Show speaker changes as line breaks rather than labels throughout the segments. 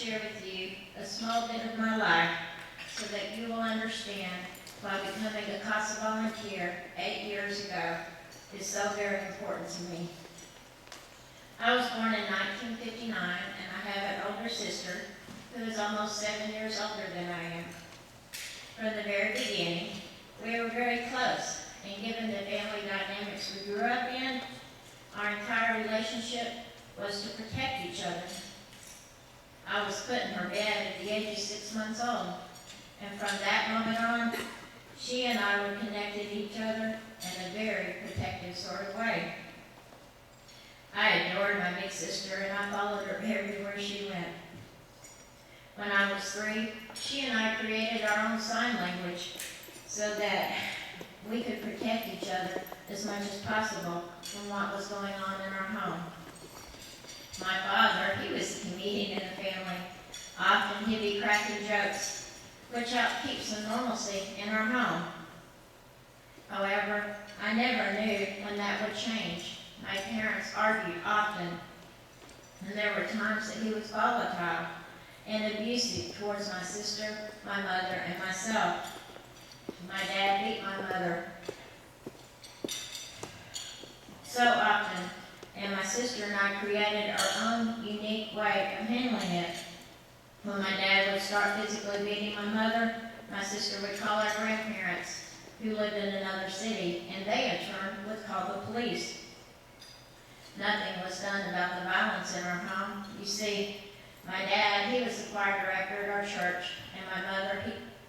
share with you a small bit of my life so that you will understand why becoming a CASA Volunteer 8 years ago is so very important to me. I was born in 1959, and I have an older sister who is almost 7 years older than I am. From the very beginning, we were very close, and given the family dynamics we grew up in, our entire relationship was to protect each other. I was put in her bed at the age of 6 months old, and from that moment on, she and I were connected to each other in a very protective sort of way. I adored my big sister, and I followed her everywhere she went. When I was 3, she and I created our own sign language so that we could protect each other as much as possible from what was going on in our home. My father, he was the comedian in the family. Often he'd be cracking jokes, which helped keep some normalcy in our home. However, I never knew when that would change. My parents argued often, and there were times that he was volatile and abusive towards my sister, my mother, and myself. My dad beat my mother so often, and my sister and I created our own unique way of handling it. When my dad would start physically beating my mother, my sister would call our grandparents, who lived in another city, and they in turn would call the police. Nothing was done about the violence in our home. You see, my dad, he was the choir director at our church, and my mother,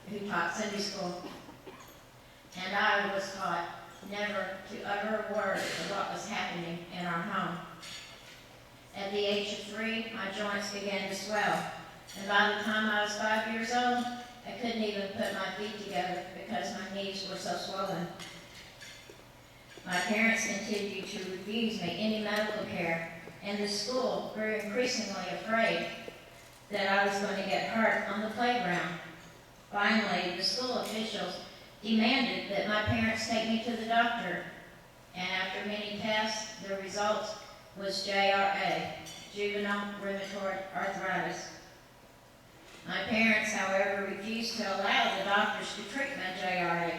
who taught Sunday school. And I was taught never to utter a word of what was happening in our home. At the age of 3, my joints began to swell, and by the time I was 5 years old, I couldn't even put my feet together because my knees were so swollen. My parents continued to refuse me any medical care, and the school grew increasingly afraid that I was going to get hurt on the playground. Finally, the school officials demanded that my parents take me to the doctor, and after many tests, the result was JRA, juvenile rheumatoid arthritis. My parents, however, refused to allow the doctors to treat my JRA.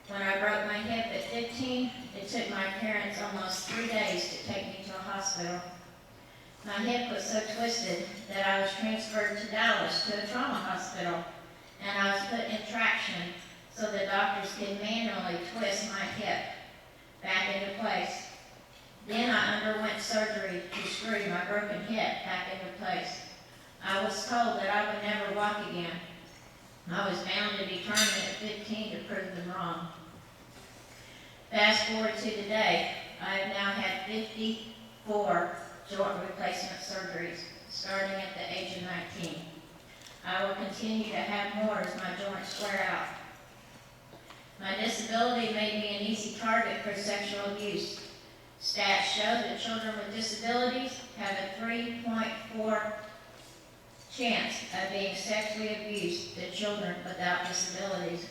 When I broke my hip at 15, it took my parents almost 3 days to take me to a hospital. My hip was so twisted that I was transferred to Dallas to a trauma hospital, and I was put in traction so the doctors could manually twist my hip back into place. Then I underwent surgery to screw my broken hip back into place. I was told that I would never walk again. I was bound and determined at 15 to prove them wrong. Fast forward to today, I have now had 54 joint replacement surgeries, starting at the age of 19. I will continue to have more as my joints wear out. My disability made me an easy target for sexual abuse. Stats show that children with disabilities have a 3.4 chance of being sexually abused than children without disabilities.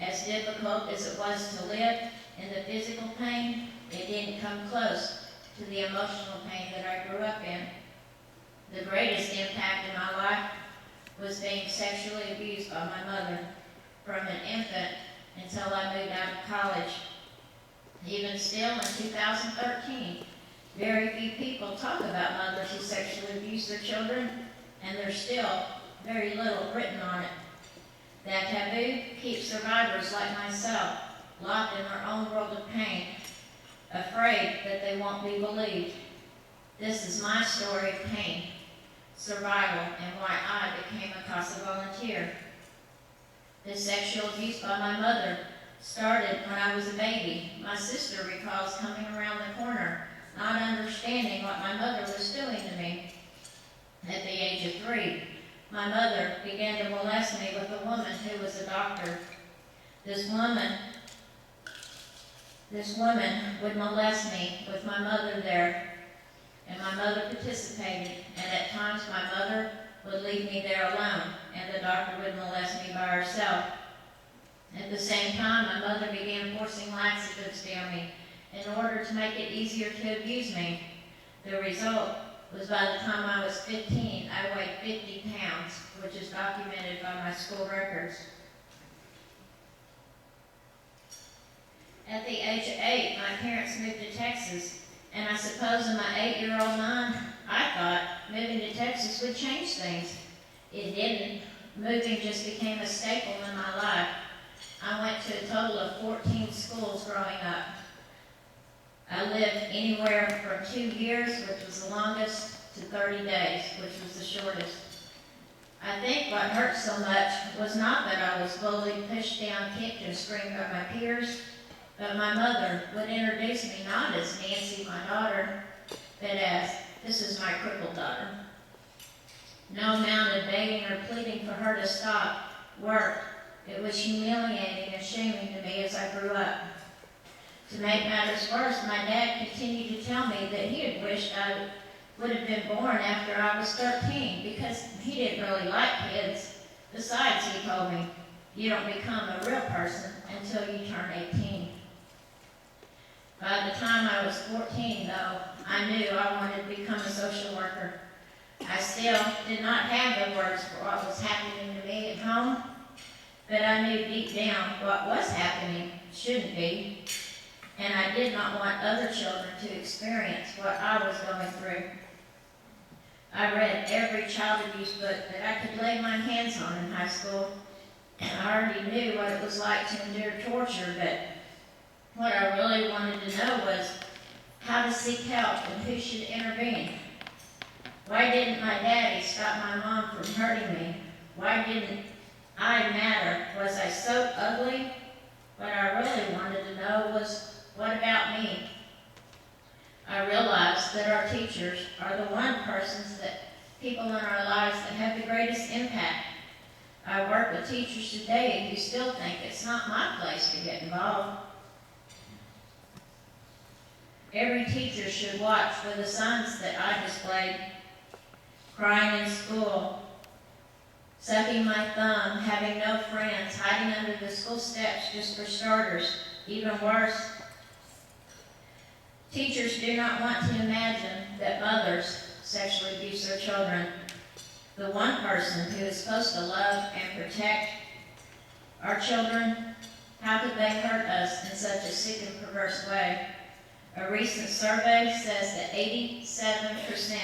As difficult as it was to live in the physical pain, it didn't come close to the emotional pain that I grew up in. The greatest impact in my life was being sexually abused by my mother from an infant until I moved out of college. Even still, in 2013, very few people talk about mothers who sexually abuse their children, and there's still very little written on it. That taboo keeps survivors like myself locked in their own world of pain, afraid that they won't be believed. This is my story of pain, survival, and why I became a CASA volunteer. The sexual abuse by my mother started when I was a baby. My sister recalls coming around the corner, not understanding what my mother was doing to me. At the age of 3, my mother began to molest me with a woman who was a doctor. This woman would molest me with my mother there, and my mother participated, and at times my mother would leave me there alone, and the doctor would molest me by herself. At the same time, my mother began forcing laxatives down me in order to make it easier to abuse me. The result was by the time I was 15, I weighed 50 pounds, which is documented by my school records. At the age of 8, my parents moved to Texas, and I suppose in my 8-year-old mind, I thought moving to Texas would change things. It didn't. Moving just became a staple in my life. I went to a total of 14 schools growing up. I lived anywhere from 2 years, which was the longest, to 30 days, which was the shortest. I think what hurt so much was not that I was bullied, pushed down, kicked, and screamed by my peers, but my mother would introduce me not as Nancy, my daughter, but as, this is my crippled daughter. No amount of begging or pleading for her to stop worked. It was humiliating and shaming to me as I grew up. To make matters worse, my dad continued to tell me that he had wished I would have been born after I was 13 because he didn't really like kids. Besides, he told me, you don't become a real person until you turn 18. By the time I was 14, though, I knew I wanted to become a social worker. I still did not have the words for what was happening to me at home, but I knew deep down what was happening shouldn't be, and I did not want other children to experience what I was going through. I read every child abuse book that I could lay my hands on in high school, and I already knew what it was like to endure torture, but what I really wanted to know was how to seek help and who should intervene. Why didn't my daddy stop my mom from hurting me? Why didn't I matter? Was I so ugly? What I really wanted to know was, what about me? I realized that our teachers are the one persons that people in our lives that have the greatest impact. I work with teachers today who still think it's not my place to get involved. Every teacher should watch for the signs that I displayed. Crying in school, sucking my thumb, having no friends, hiding under the school steps just for starters. Even worse, teachers do not want to imagine that mothers sexually abuse their children. The one person who is supposed to love and protect our children, how could they hurt us in such a sick and perverse way? A recent survey says that 87%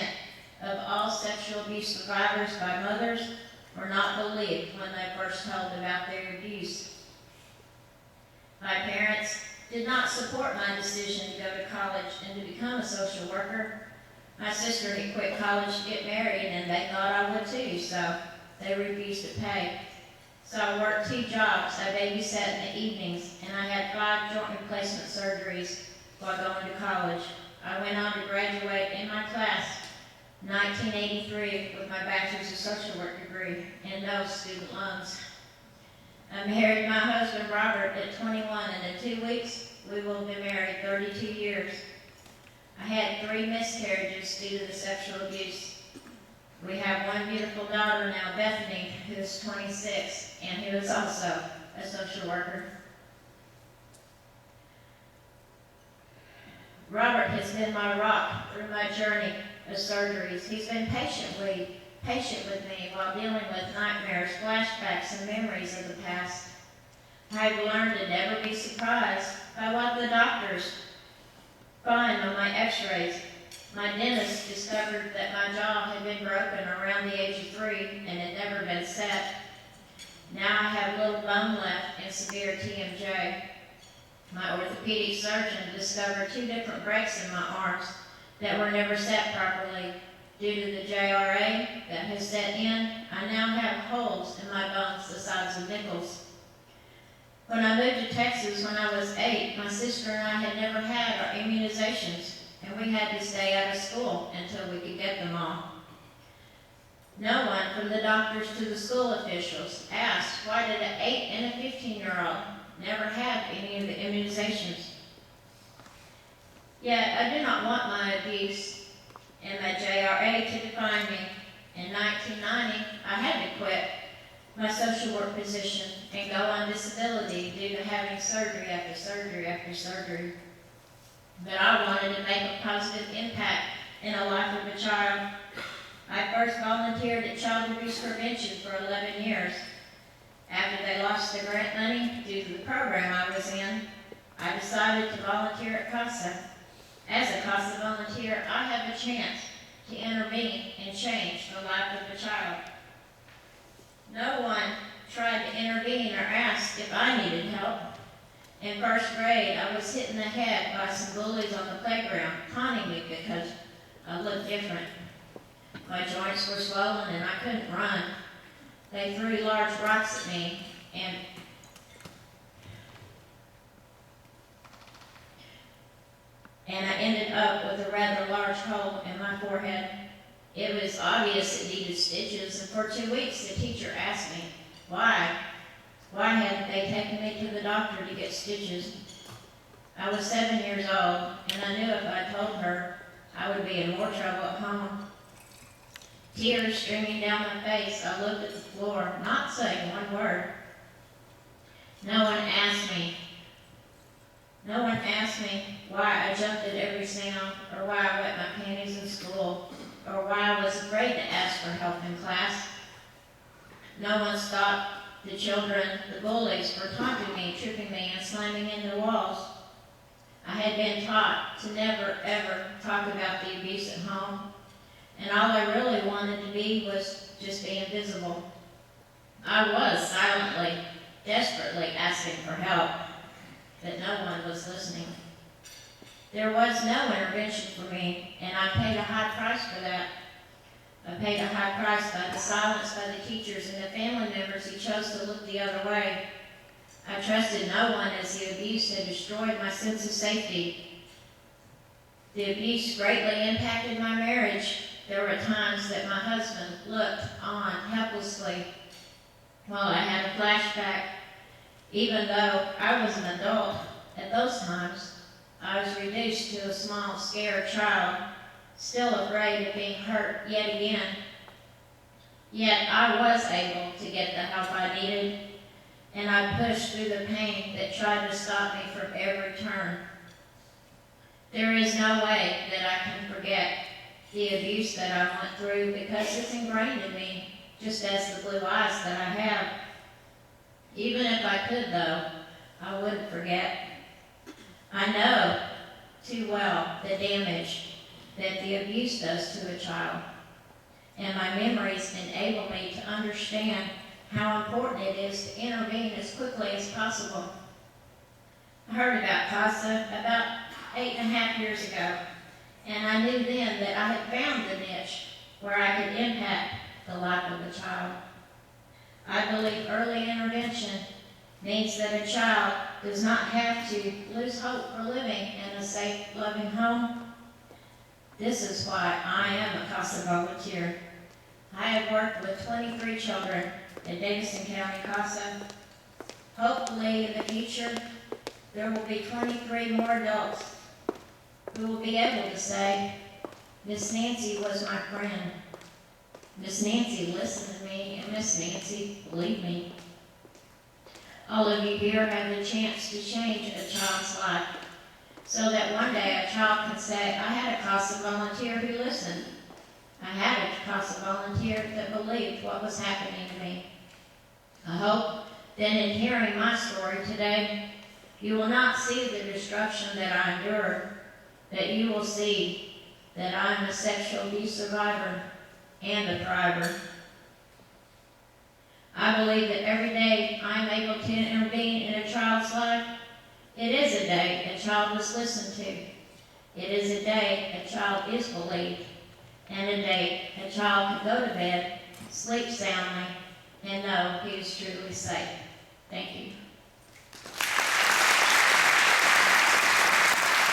of all sexual abuse survivors by mothers were not believed when they first told about their abuse. My parents did not support my decision to go to college and to become a social worker. My sister had quit college to get married, and they thought I would too, so they refused to pay. So I worked 2 jobs. I babysat in the evenings, and I had 5 joint replacement surgeries while going to college. I went on to graduate in my class 1983 with my bachelor's of social work degree and no student loans. I married my husband Robert at 21, and in 2 weeks we will be married 32 years. I had 3 miscarriages due to the sexual abuse. We have one beautiful daughter now, Bethany, who is 26 and who is also a social worker. Robert has been my rock through my journey of surgeries. He's been patient with me while dealing with nightmares, flashbacks, and memories of the past. I've learned to never be surprised by what the doctors find on my x-rays. My dentist discovered that my jaw had been broken around the age of 3 and had never been set. Now I have little bone left and severe TMJ. My orthopedic surgeon discovered 2 different breaks in my arms that were never set properly. Due to the JRA that has set in, I now have holes in my bones the size of nickels. When I moved to Texas when I was 8, my sister and I had never had our immunizations, and we had to stay out of school until we could get them all. No one, from the doctors to the school officials, asked why did an 8 and a 15-year-old never have any of the immunizations. Yet I do not want my abuse and my JRA to define me. In 1990, I had to quit my social work position and go on disability due to having surgery after surgery after surgery. But I wanted to make a positive impact in the life of a child. I first volunteered at child abuse prevention for 11 years. After they lost the grant money due to the program I was in, I decided to volunteer at CASA. As a CASA volunteer, I have a chance to intervene and change the life of a child. No one tried to intervene or asked if I needed help. In first grade, I was hit in the head by some bullies on the playground, taunting me because I looked different. My joints were swollen and I couldn't run. They threw large rocks at me and I ended up with a rather large hole in my forehead. It was obvious it needed stitches, and for 2 weeks the teacher asked me why hadn't they taken me to the doctor to get stitches. I was 7 years old, and I knew if I told her, I would be in more trouble at home. Tears streaming down my face, I looked at the floor, not saying one word. No one asked me why I jumped at every sound, or why I wet my panties in school, or why I was afraid to ask for help in class. No one stopped the children, the bullies, for taunting me, tripping me, and slamming into walls. I had been taught to never, ever talk about the abuse at home, and all I really wanted to be was just be invisible. I was silently, desperately asking for help, but no one was listening. There was no intervention for me, and I paid a high price for that. I paid a high price by the silence by the teachers and the family members who chose to look the other way. I trusted no one as the abuse had destroyed my sense of safety. The abuse greatly impacted my marriage. There were times that my husband looked on helplessly while I had a flashback. Even though I was an adult at those times, I was reduced to a small, scared child, still afraid of being hurt yet again. Yet I was able to get the help I needed, and I pushed through the pain that tried to stop me from every turn. There is no way that I can forget the abuse that I went through because it's ingrained in me, just as the blue eyes that I have. Even if I could, though, I wouldn't forget. I know too well the damage that the abuse does to a child, and my memories enable me to understand how important it is to intervene as quickly as possible. I heard about CASA about 8.5 years ago, and I knew then that I had found the niche where I could impact the life of a child. I believe early intervention means that a child does not have to lose hope for living in a safe, loving home. This is why I am a CASA volunteer. I have worked with 23 children in Davidson County CASA. Hopefully in the future, there will be 23 more adults who will be able to say, Miss Nancy was my friend. Miss Nancy listened to me, and Miss Nancy believed me. All of you here have the chance to change a child's life so that one day a child can say, I had a CASA volunteer who listened. I had a CASA volunteer that believed what was happening to me. I hope that in hearing my story today, you will not see the destruction that I endured, that you will see that I'm a sexual abuse survivor and a thriver. I believe that every day I am able to intervene in a child's life, it is a day a child is listened to. It is a day a child is believed, and a day a child can go to bed, sleep soundly, and know he is truly safe. Thank you.